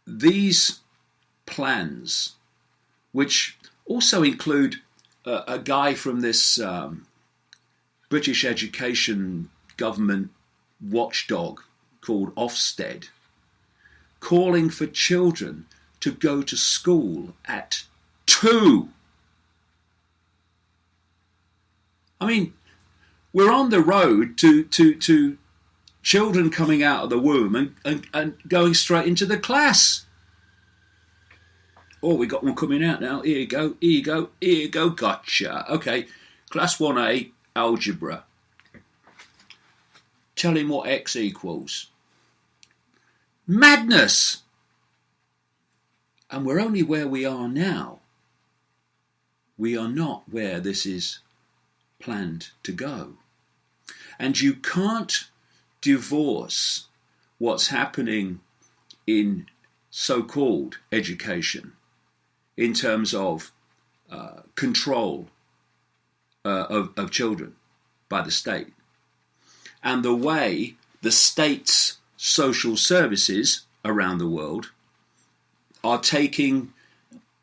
these plans, which also include a guy from this British education government watchdog called Ofsted, calling for children to go to school at 2. I mean, we're on the road to children coming out of the womb and going straight into the class. Oh, we got one coming out now. Here you go, gotcha. Okay, class 1A, algebra. Tell him what x equals. Madness! And we're only where we are now. We are not where this is planned to go. And you can't divorce what's happening in so-called education in terms of control of children by the state, and the way the state's social services around the world are taking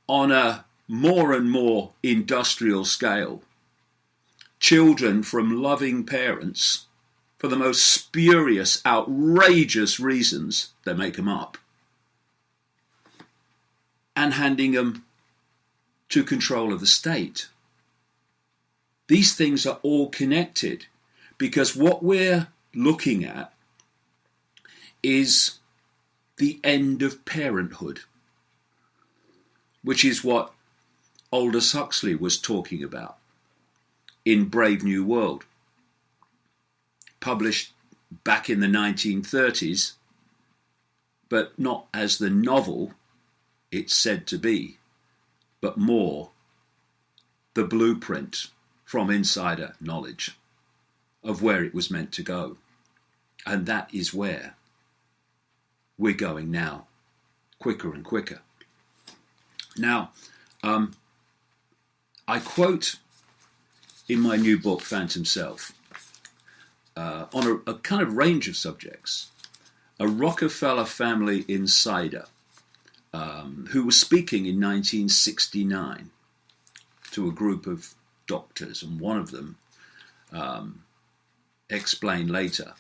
on a more and more industrial scale children from loving parents for the most spurious, outrageous reasons, they make them up, and handing them to control of the state. These things are all connected, because what we're looking at is the end of parenthood, which is what Aldous Huxley was talking about in Brave New World, published back in the 1930s, but not as the novel it's said to be, but more the blueprint from insider knowledge of where it was meant to go. And that is where we're going now, quicker and quicker. Now, I quote in my new book, Phantom Self, on a kind of range of subjects, a Rockefeller family insider who was speaking in 1969 to a group of doctors, and one of them explained later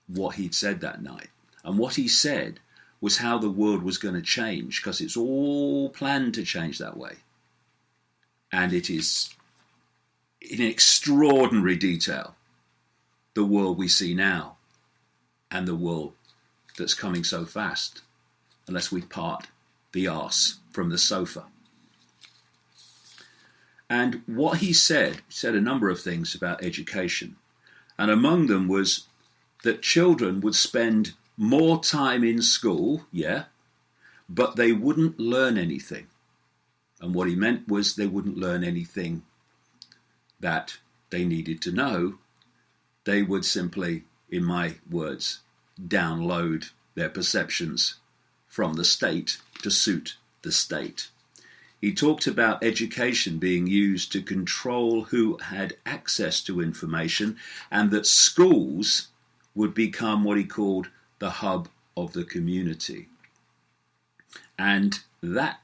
what he'd said that night. And what he said was how the world was going to change, because it's all planned to change that way. And it is, in extraordinary detail, the world we see now and the world that's coming so fast, unless we part the arse from the sofa. And what he said a number of things about education. And among them was that children would spend more time in school, but they wouldn't learn anything. And what he meant was they wouldn't learn anything that they needed to know. They would simply, in my words, download their perceptions from the state to suit the state. He talked about education being used to control who had access to information, and that schools would become what he called the hub of the community. And that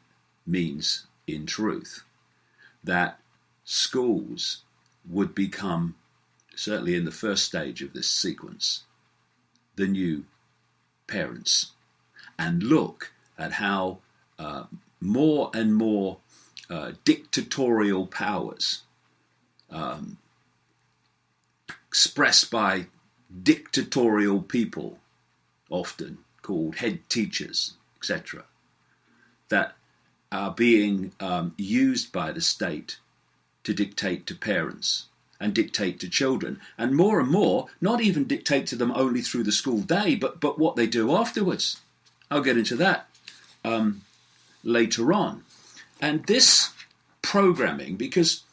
means, in truth, that schools would become, certainly in the first stage of this sequence, the new parents. And look at how more and more dictatorial powers expressed by dictatorial people, often called head teachers, etc., that are being used by the state to dictate to parents and dictate to children. And more, not even dictate to them only through the school day, but what they do afterwards. I'll get into that later on. And this programming, because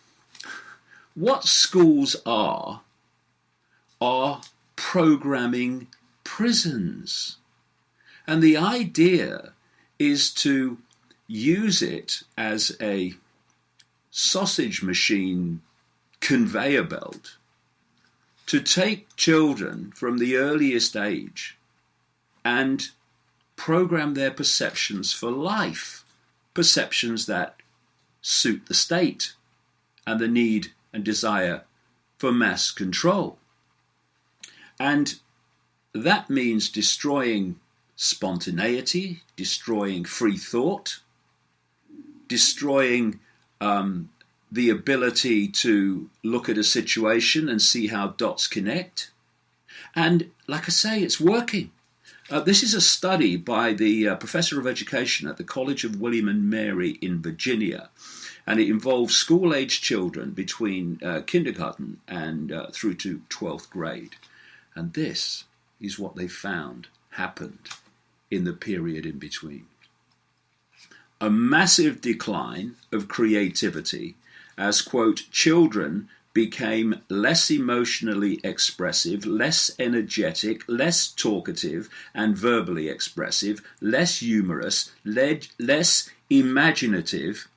what schools are programming prisons. And the idea is to use it as a sausage machine conveyor belt to take children from the earliest age and program their perceptions for life, perceptions that suit the state and the need and desire for mass control. And that means destroying spontaneity, destroying free thought, destroying the ability to look at a situation and see how dots connect. And like I say, it's working. This is a study by the professor of education at the College of William and Mary in Virginia, and it involves school-aged children between kindergarten and through to 12th grade. And this is what they found happened in the period in between. A massive decline of creativity as, quote, children became less emotionally expressive, less energetic, less talkative and verbally expressive, less humorous, less imaginative,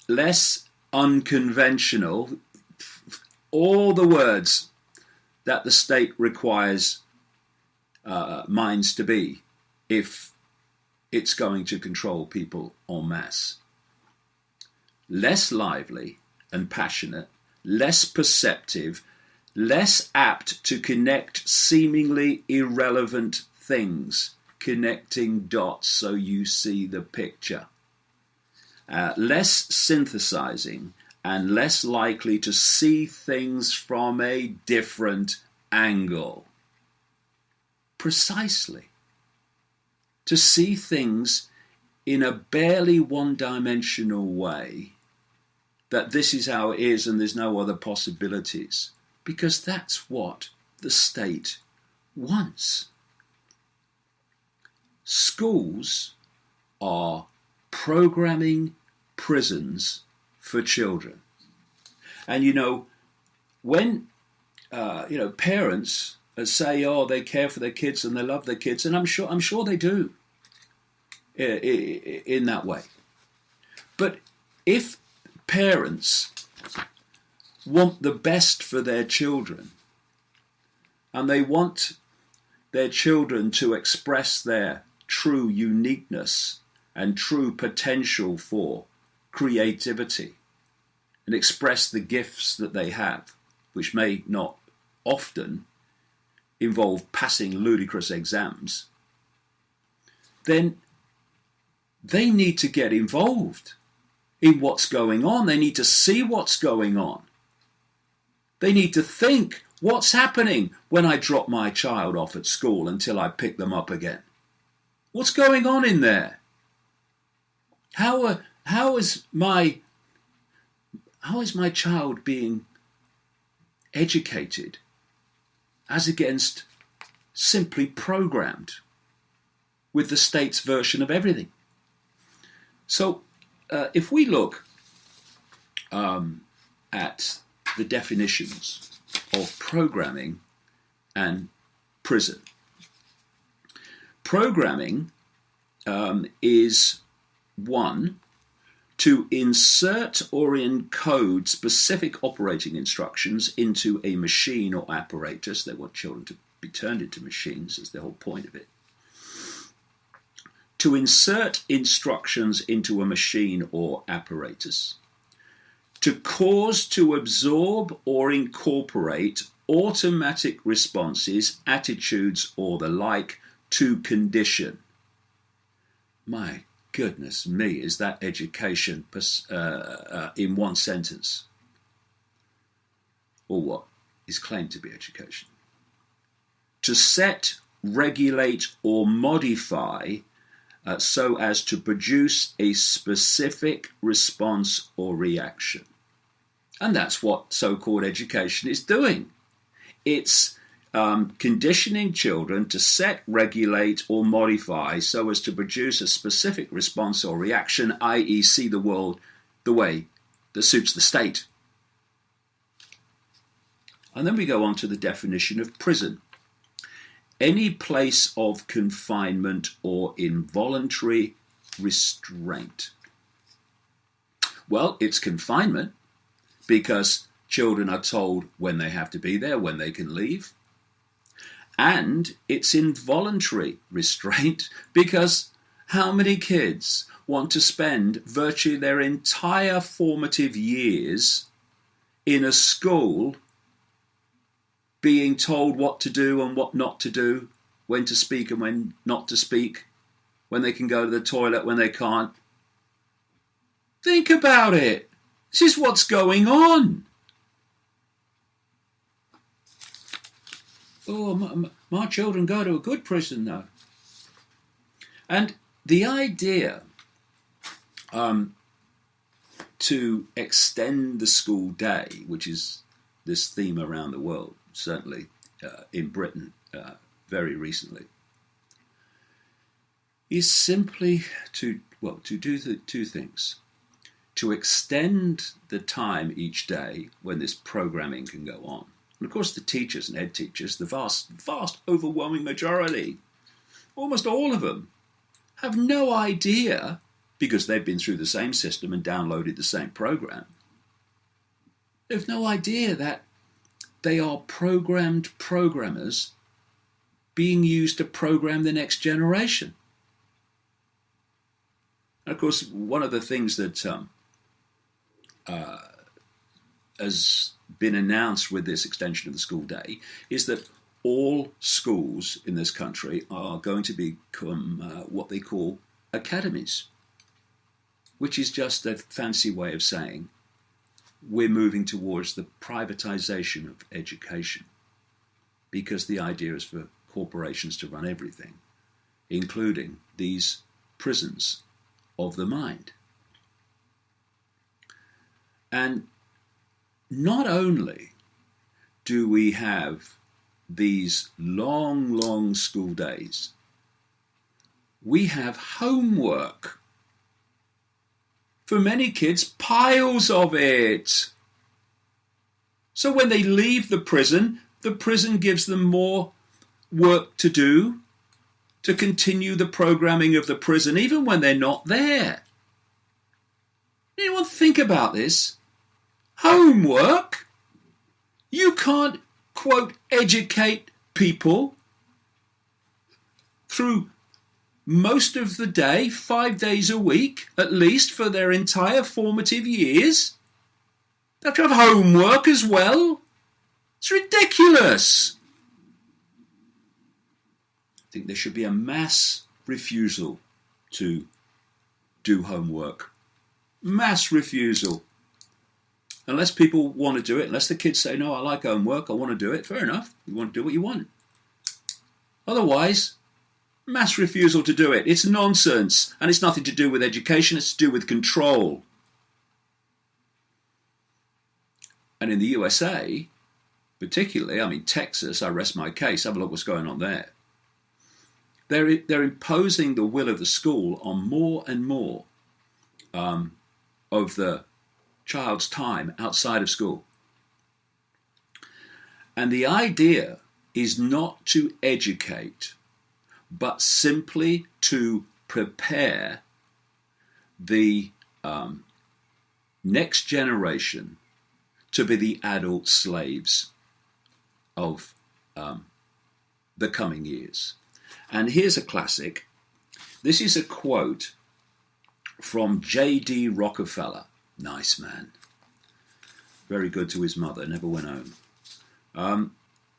less unconventional, all the words that the state requires minds to be if it's going to control people en masse. Less lively and passionate, less perceptive, less apt to connect seemingly irrelevant things, connecting dots so you see the picture. Less synthesizing and less likely to see things from a different angle. Precisely. To see things in a barely one-dimensional way, that this is how it is and there's no other possibilities, because that's what the state wants. Schools are programming prisons for children. And when parents say, oh, they care for their kids and they love their kids, and I'm sure they do in that way. But if parents want the best for their children, and they want their children to express their true uniqueness and true potential for creativity, and express the gifts that they have, which may not often involve passing ludicrous exams, then they need to get involved in what's going on. They need to see what's going on. They need to think, what's happening when I drop my child off at school until I pick them up again? What's going on in there? How is my child being educated as against simply programmed with the state's version of everything? So if we look at the definitions of programming and prison, programming is one, to insert or encode specific operating instructions into a machine or apparatus. They want children to be turned into machines, is the whole point of it. To insert instructions into a machine or apparatus. To cause to absorb or incorporate automatic responses, attitudes, or the like to condition. My goodness me, is that education in one sentence? Or what is claimed to be education? To set, regulate, or modify so as to produce a specific response or reaction. And that's what so-called education is doing. It's conditioning children to set, regulate, or modify so as to produce a specific response or reaction, i.e. see the world the way that suits the state. And then we go on to the definition of prison. Any place of confinement or involuntary restraint. Well, it's confinement because children are told when they have to be there, when they can leave. And it's involuntary restraint, because how many kids want to spend virtually their entire formative years in a school being told what to do and what not to do, when to speak and when not to speak, when they can go to the toilet, when they can't? Think about it. This is what's going on. Oh, my children go to a good prison though. And the idea to extend the school day, which is this theme around the world, certainly in Britain very recently, is simply to do two things. To extend the time each day when this programming can go on. And of course the teachers and head teachers, the vast overwhelming majority, almost all of them, have no idea, because they've been through the same system and downloaded the same program. They've no idea that they are programmed programmers being used to program the next generation. And of course, one of the things that has been announced with this extension of the school day is that all schools in this country are going to become what they call academies, which is just a fancy way of saying we're moving towards the privatization of education, because the idea is for corporations to run everything, including these prisons of the mind. And not only do we have these long, long school days, we have homework. For many kids, piles of it. So when they leave the prison gives them more work to do to continue the programming of the prison, even when they're not there. Anyone think about this? Homework? You can't, quote, educate people through most of the day, 5 days a week, at least for their entire formative years. They have to have homework as well. It's ridiculous. I think there should be a mass refusal to do homework. Mass refusal. Unless people want to do it, unless the kids say, no, I like homework, I want to do it, fair enough. You want to do what you want. Otherwise, mass refusal to do it. It's nonsense. And it's nothing to do with education, it's to do with control. And in the USA, particularly, I mean Texas, I rest my case, have a look what's going on there. They're imposing the will of the school on more and more of the child's time outside of school. And the idea is not to educate, but simply to prepare the next generation to be the adult slaves of the coming years. And here's a classic. This is a quote from J.D. Rockefeller. Nice man. Very good to his mother, never went home.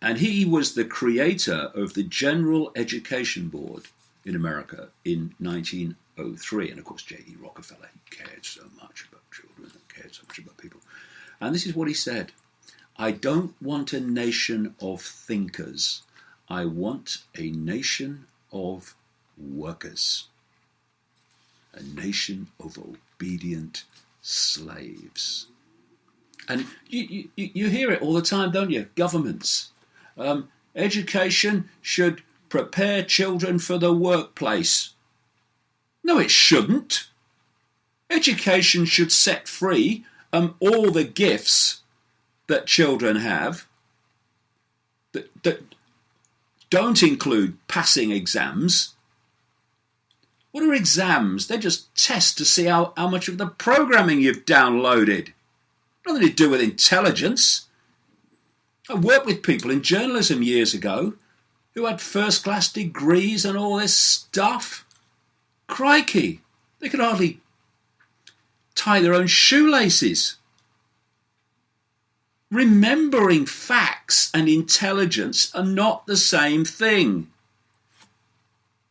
And he was the creator of the General Education Board in America in 1903. And of course, J.D. Rockefeller, he cared so much about children, cared so much about people. And this is what he said: I don't want a nation of thinkers. I want a nation of workers. A nation of obedient slaves. And you hear it all the time, don't you? Governments. Education should prepare children for the workplace. No, it shouldn't. Education should set free all the gifts that children have that don't include passing exams. What are exams? They're just tests to see how much of the programming you've downloaded. Nothing to do with intelligence. I worked with people in journalism years ago who had first-class degrees and all this stuff. Crikey, they could hardly tie their own shoelaces. Remembering facts and intelligence are not the same thing.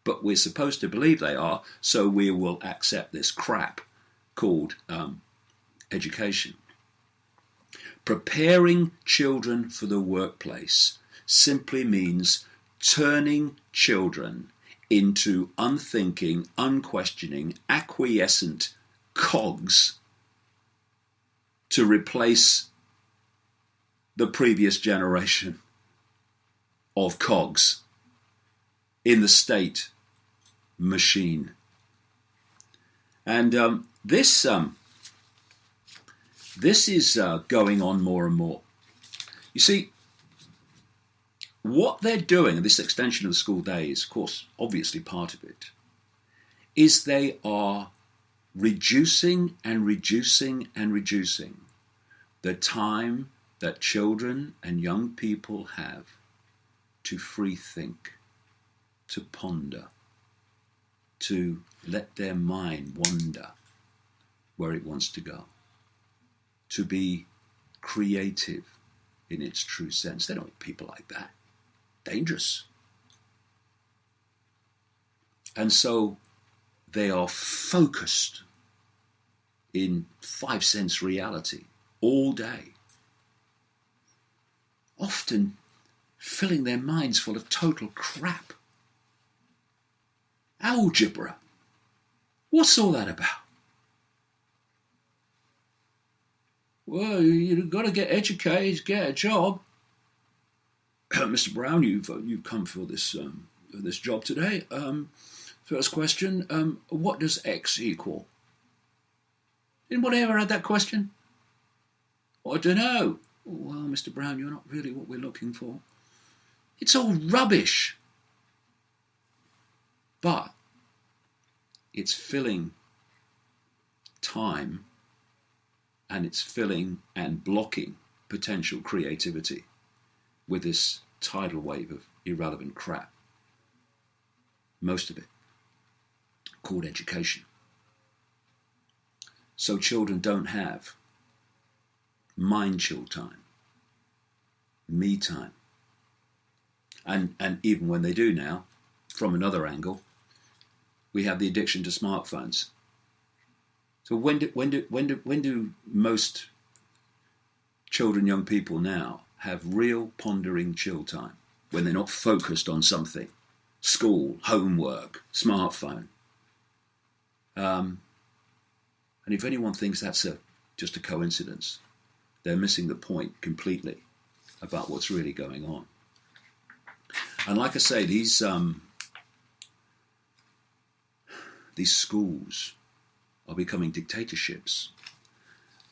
But we're supposed to believe they are, so we will accept this crap called education. Preparing children for the workplace simply means turning children into unthinking, unquestioning, acquiescent cogs to replace the previous generation of cogs in the state machine. And this is going on more and more. You see, what they're doing, and this extension of the school day is, of course, obviously part of it, is they are reducing and reducing and reducing the time that children and young people have to free think, to ponder, to let their mind wander where it wants to go, to be creative in its true sense. They don't want people like that. Dangerous. And so they are focused in 5 sense reality all day, often filling their minds full of total crap. Algebra. What's all that about? Well, you've got to get educated, get a job. Mr. Brown, you've come for this job today. First question: what does X equal? Anyone ever had that question? I don't know. Well, Mr. Brown, you're not really what we're looking for. It's all rubbish. But it's filling time, and it's filling and blocking potential creativity with this tidal wave of irrelevant crap. Most of it called education. So children don't have mind chill time, me time. And even when they do now, from another angle, we have the addiction to smartphones. So when do most children, young people now have real pondering chill time? When they're not focused on something. School, homework, smartphone. And if anyone thinks that's just a coincidence, they're missing the point completely about what's really going on. And like I say, these schools are becoming dictatorships.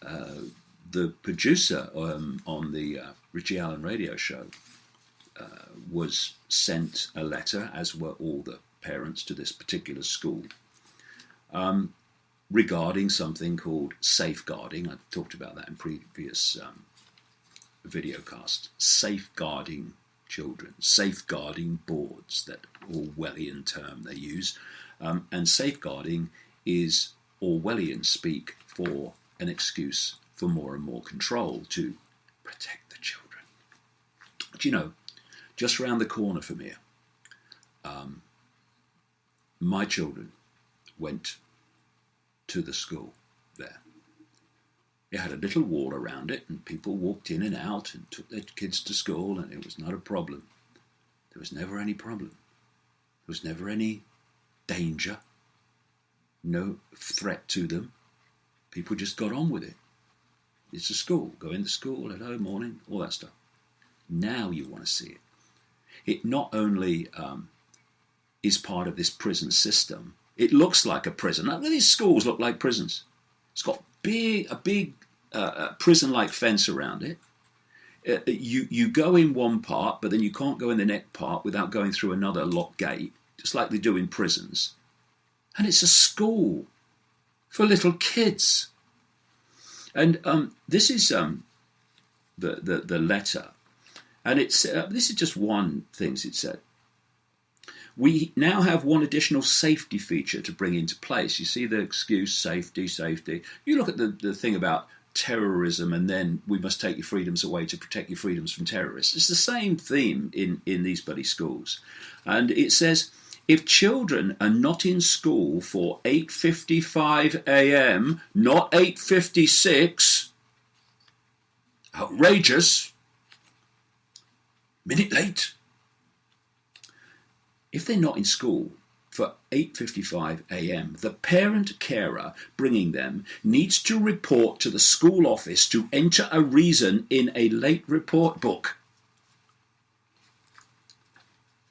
The producer on the Richie Allen radio show was sent a letter, as were all the parents to this particular school, regarding something called safeguarding. I've talked about that in previous videocasts. Safeguarding children, safeguarding boards, that Orwellian term they use. And safeguarding is Orwellian speak for an excuse for more and more control to protect the children. But you know, just round the corner from here, my children went to the school there. It had a little wall around it, and people walked in and out and took their kids to school, and it was not a problem. There was never any problem. There was never any danger, no threat to them. People just got on with it. It's a school. Go into school, hello, morning, all that stuff. Now you want to see it. It not only is part of this prison system, it looks like a prison. Like, these schools look like prisons. It's got a big prison-like fence around it. You go in one part, but then you can't go in the next part without going through another locked gate, just like they do in prisons. And it's a school for little kids. And this is the letter, and it's this is just one thing it said. we now have one additional safety feature to bring into place. You see the excuse, safety, safety. You look at the thing about terrorism, and then we must take your freedoms away to protect your freedoms from terrorists. It's the same theme in these bloody schools. And it says, if children are not in school for 8:55 a.m., not 8:56, outrageous, minute late. If they're not in school for 8:55 a.m., the parent carer bringing them needs to report to the school office to enter a reason in a late report book.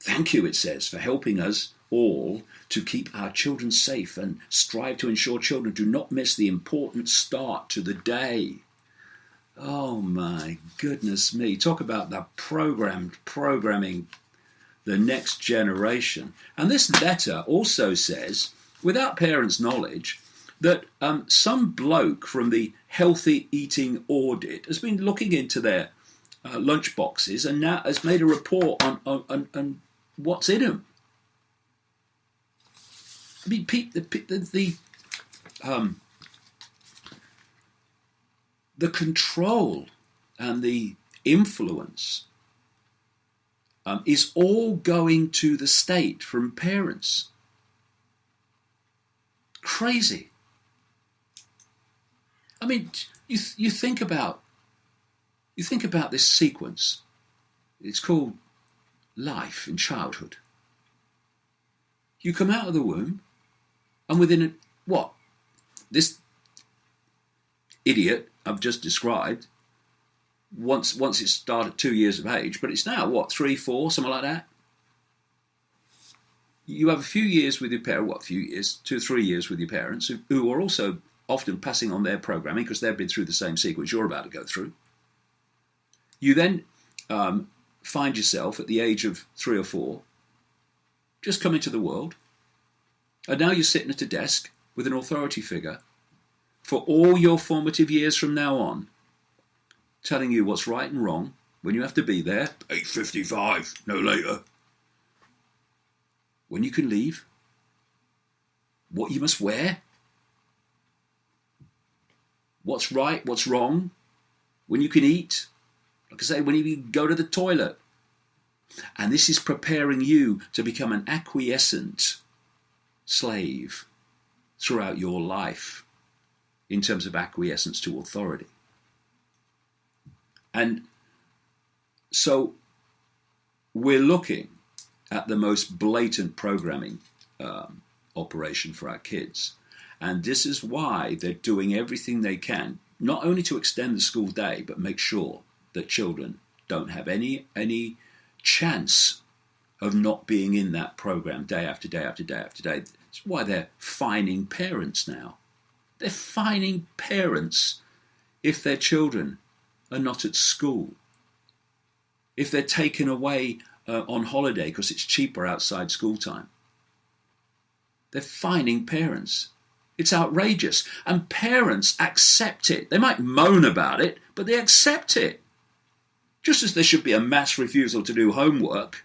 Thank you, it says, for helping us all to keep our children safe and strive to ensure children do not miss the important start to the day. Oh my goodness me. Talk about the programming the next generation. And this letter also says, without parents' knowledge, that some bloke from the Healthy Eating Audit has been looking into their lunch boxes and now has made a report on what's in them. I mean, the control and the influence is all going to the state from parents. Crazy. I mean, you think about this sequence. It's called life in childhood. You come out of the womb, and within this idiot I've just described, once it started 2 years of age, but it's now 3, 4, something like that. You have a few years with your parents, 2 or 3 years with your parents, who are also often passing on their programming because they've been through the same sequence you're about to go through. You then find yourself at the age of 3 or 4, just come into the world, and now you're sitting at a desk with an authority figure for all your formative years from now on, telling you what's right and wrong, when you have to be there, 8:55, no later, when you can leave, what you must wear, what's right, what's wrong, when you can eat, like I say, when you can go to the toilet. And this is preparing you to become an acquiescent slave throughout your life in terms of acquiescence to authority. And so we're looking at the most blatant programming operation for our kids. And this is why they're doing everything they can, not only to extend the school day, but make sure that children don't have any chance of not being in that program day after day after day after day. That's why they're fining parents now. They're fining parents if their children are not at school, if they're taken away on holiday because it's cheaper outside school time. They're fining parents. It's outrageous. And parents accept it. They might moan about it, but they accept it. Just as there should be a mass refusal to do homework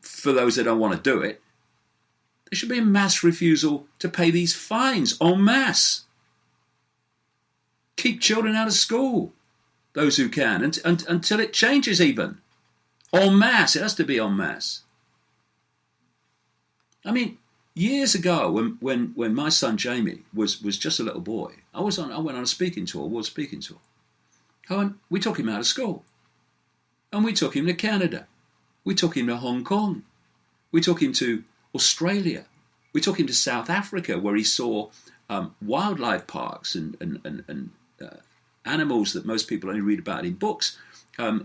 for those that don't want to do it, there should be a mass refusal to pay these fines en masse. Keep children out of school, those who can, until it changes even. En masse, it has to be en masse. I mean, years ago, when my son Jamie was just a little boy, I went on a speaking tour, world speaking tour. And we took him out of school. And we took him to Canada. We took him to Hong Kong. We took him to Australia. We took him to South Africa, where he saw wildlife parks and animals that most people only read about in books,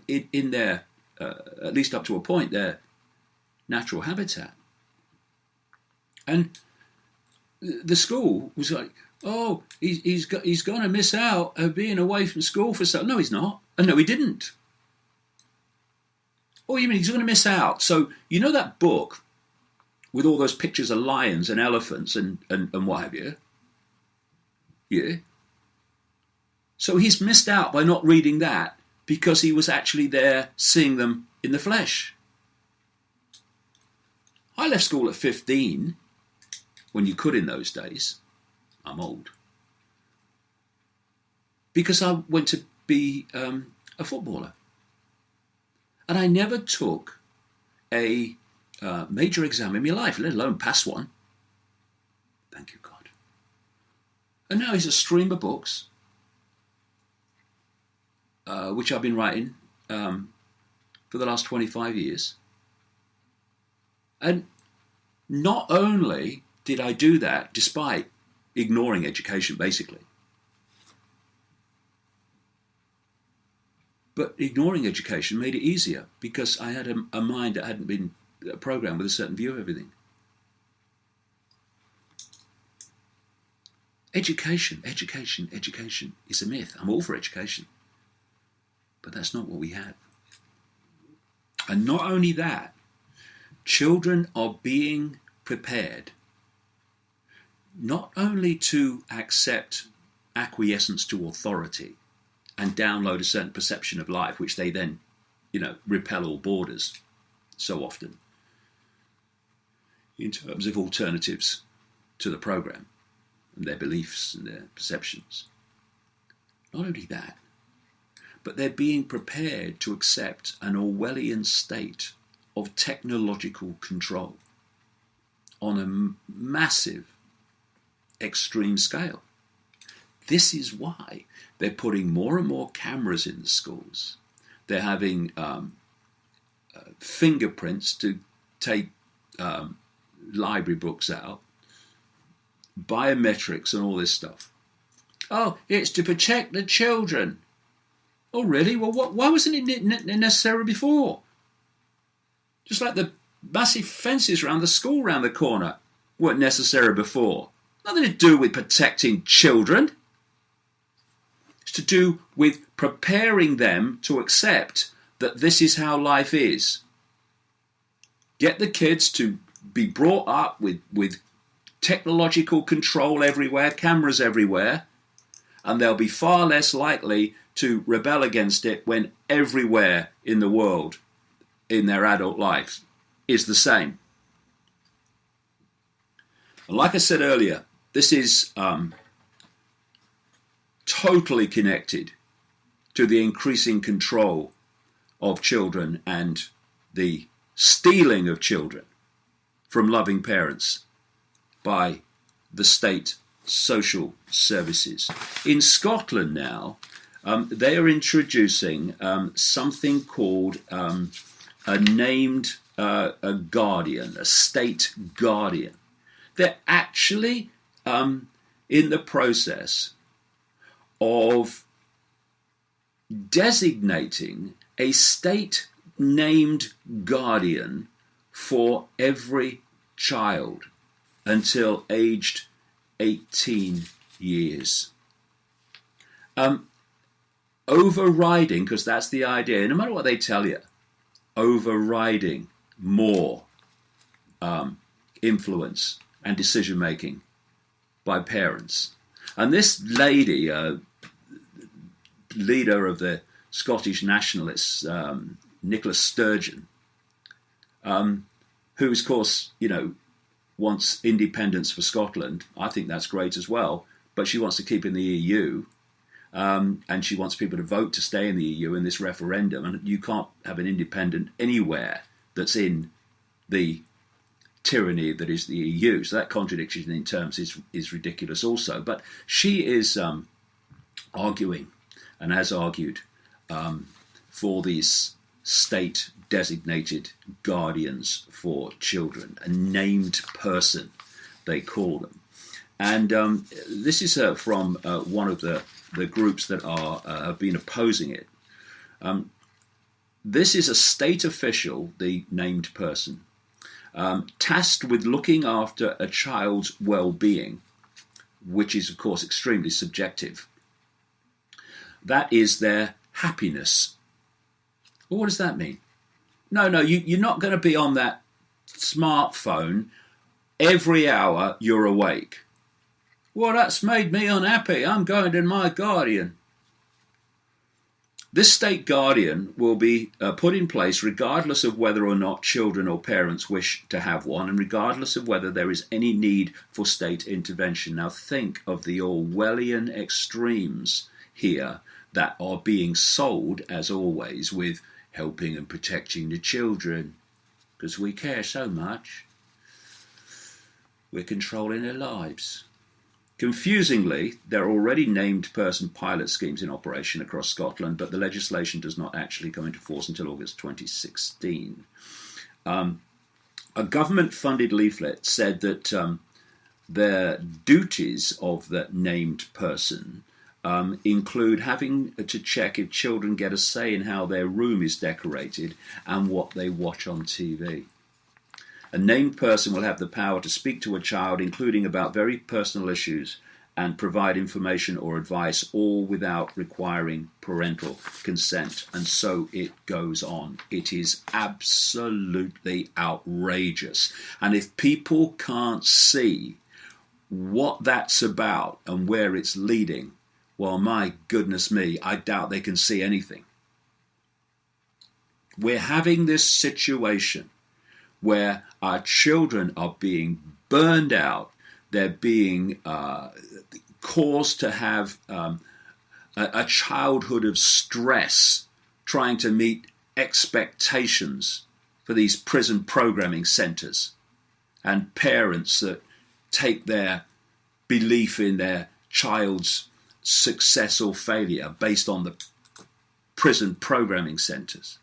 in their, at least up to a point, their natural habitat. And the school was like, oh, he's going to miss out of being away from school for so. No, he's not. And no, he didn't. Oh, you mean he's going to miss out? So you know that book with all those pictures of lions and elephants and what have you? Yeah. So he's missed out by not reading that because he was actually there seeing them in the flesh. I left school at 15, when you could in those days. I'm old. Because I went to be a footballer. And I never took a major exam in my life, let alone pass one. Thank you, God. And now it's a stream of books, which I've been writing for the last 25 years. And not only did I do that despite ignoring education, basically, but ignoring education made it easier because I had a mind that hadn't been programmed with a certain view of everything. Education is a myth. I'm all for education. But that's not what we have. And not only that, children are being prepared not only to accept acquiescence to authority and download a certain perception of life, which they then, repel all borders so often in terms of alternatives to the program and their beliefs and their perceptions. Not only that, but they're being prepared to accept an Orwellian state of technological control on a massive, extreme scale. This is why they're putting more and more cameras in the schools. They're having fingerprints to take library books out, biometrics and all this stuff. Oh, it's to protect the children. Oh, really? Well, why wasn't it necessary before? Just like the massive fences around the school round the corner weren't necessary before. Nothing to do with protecting children. It's to do with preparing them to accept that this is how life is. Get the kids to be brought up with technological control everywhere, cameras everywhere, and they'll be far less likely to rebel against it when everywhere in the world, in their adult life, is the same. And like I said earlier, this is totally connected to the increasing control of children and the stealing of children from loving parents by the state social services. In Scotland now, they are introducing something called a named a guardian, a state guardian. They're actually in the process of designating a state-named guardian for every child until aged 18 years. Overriding, because that's the idea, no matter what they tell you, overriding more influence and decision-making by parents. And this lady, leader of the Scottish nationalists, Nicola Sturgeon, who, of course, wants independence for Scotland. I think that's great as well, but she wants to keep in the EU, and she wants people to vote to stay in the EU in this referendum, and you can't have an independent anywhere that's in the tyranny that is the EU. So that contradiction in terms is ridiculous also. But she is arguing, and has argued, for these state-designated guardians for children, a named person, they call them. And this is from one of the groups that have been opposing it. This is a state official, the named person, tasked with looking after a child's well-being, which is, of course, extremely subjective. That is their happiness. Well, what does that mean? No, you're not going to be on that smartphone every hour you're awake. Well, that's made me unhappy. I'm going to my guardian. This state guardian will be put in place regardless of whether or not children or parents wish to have one, and regardless of whether there is any need for state intervention. Now think of the Orwellian extremes here that are being sold, as always, with helping and protecting the children, because we care so much. We're controlling their lives. Confusingly, there are already named person pilot schemes in operation across Scotland, but the legislation does not actually come into force until August 2016. A government-funded leaflet said that the duties of the named person include having to check if children get a say in how their room is decorated and what they watch on TV. A named person will have the power to speak to a child, including about very personal issues, and provide information or advice, all without requiring parental consent. And so it goes on. It is absolutely outrageous. And if people can't see what that's about and where it's leading, well, my goodness me, I doubt they can see anything. We're having this situation where our children are being burned out, they're being caused to have a childhood of stress, trying to meet expectations for these prison programming centres, and parents that take their belief in their child's success or failure based on the prison programming centres.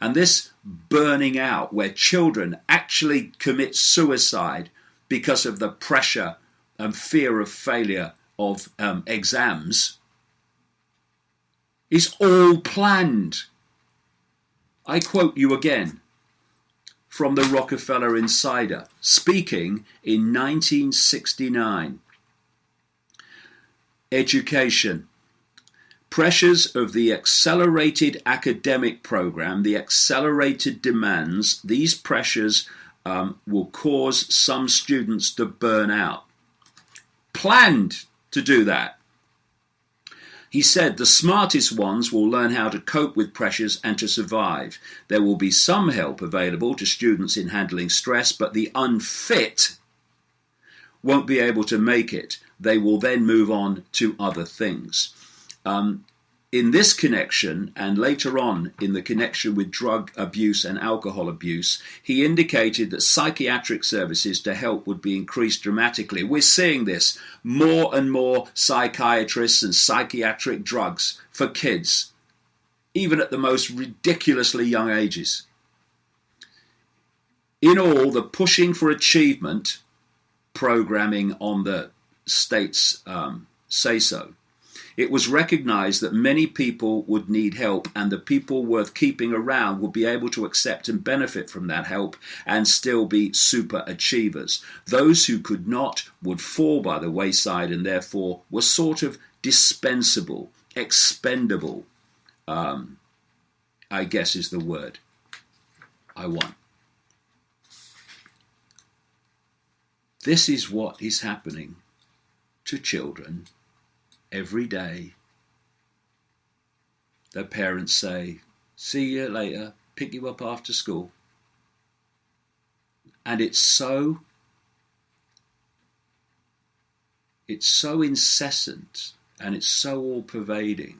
And this burning out where children actually commit suicide because of the pressure and fear of failure of exams is all planned. I quote you again from the Rockefeller Insider, speaking in 1969. Education. Pressures of the accelerated academic program, the accelerated demands, these pressures will cause some students to burn out. Planned to do that. He said the smartest ones will learn how to cope with pressures and to survive. There will be some help available to students in handling stress, but the unfit won't be able to make it. They will then move on to other things. In this connection, and later on in the connection with drug abuse and alcohol abuse, he indicated that psychiatric services to help would be increased dramatically. We're seeing this, more and more psychiatrists and psychiatric drugs for kids, even at the most ridiculously young ages. In all, the pushing for achievement programming on the state's say-so, it was recognized that many people would need help, and the people worth keeping around would be able to accept and benefit from that help and still be super achievers. Those who could not would fall by the wayside and therefore were sort of dispensable, expendable, I guess is the word I want. This is what is happening to children every day. Their parents say, see you later, pick you up after school. And it's so incessant and it's so all-pervading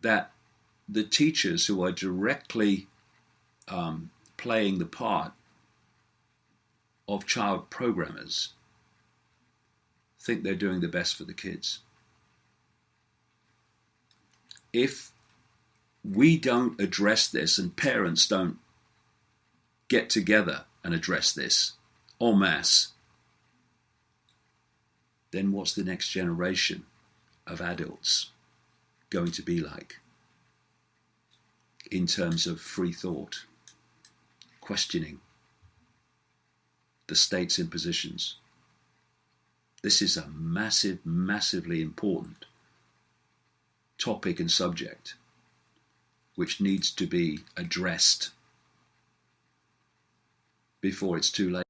that the teachers who are directly playing the part of child programmers think they're doing the best for the kids. If we don't address this and parents don't get together and address this en masse, then what's the next generation of adults going to be like in terms of free thought, questioning the state's impositions? This is a massively important topic and subject which needs to be addressed before it's too late.